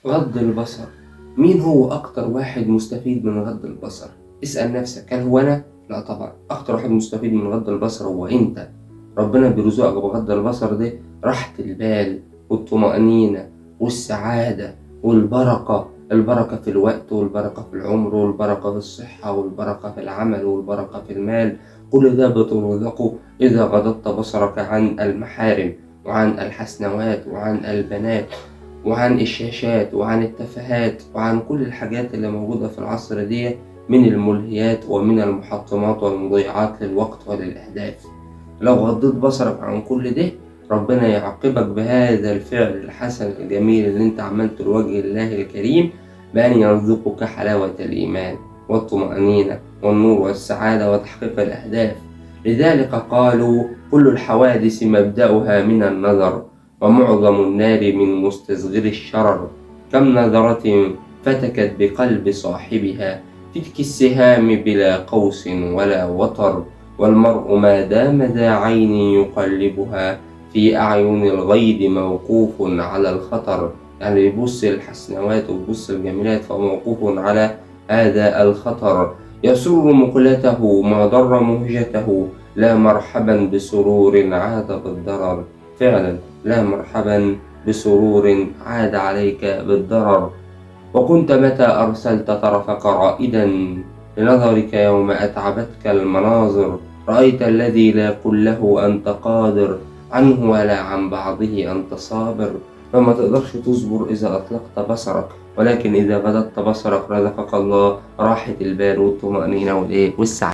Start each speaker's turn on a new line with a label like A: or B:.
A: غض البصر. مين هو أكتر واحد مستفيد من غض البصر؟ اسأل نفسك، هل هو أنا؟ لا طبعا، أكتر واحد مستفيد من غض البصر هو أنت. ربنا بيرزقك بغض البصر ده راحة البال والطمأنينة والسعادة والبركة، البركة في الوقت والبركة في العمر والبركة في الصحة والبركة في العمل والبركة في المال. كل ده بترزقه إذا غضضت بصرك عن المحارم وعن الحسنوات وعن البنات وعن الشاشات وعن التفاهات وعن كل الحاجات اللي موجودة في العصر دي من الملهيات ومن المحطمات والمضيعات للوقت وللأهداف. لو غضيت بصرك عن كل ده، ربنا يعاقبك بهذا الفعل الحسن الجميل اللي انت عملته لوجه الله الكريم، بأن يرزقك حلاوة الإيمان والطمأنينة والنور والسعادة وتحقيق الأهداف. لذلك قالوا: كل الحوادث مبدأها من النظر، ومعظم النار من مستصغر الشرر. كم نظرة فتكت بقلب صاحبها، فتك السهام بلا قوس ولا وتر. والمرء ما دام ذا عين يقلبها، في أعين الغيد موقوف على الخطر. يعني يبص الحسنوات ويبص الجميلات فهو موقوف على هذا الخطر. يسر مقلته ما ضر مهجته، لا مرحبا بسرور عاد بالضرر. فعلا لا مرحبا بسرور عاد عليك بالضرر. وكنت متى أرسلت طرفك رائدا لنظرك يوم أتعبتك المناظر، رأيت الذي لا كله أنت قادر عنه ولا عن بعضه أنت صابر. فما تقدرش تصبر إذا أطلقت بصرك، ولكن إذا غضضت بصرك رزقك الله راحة البال والطمأنينة والسعادة.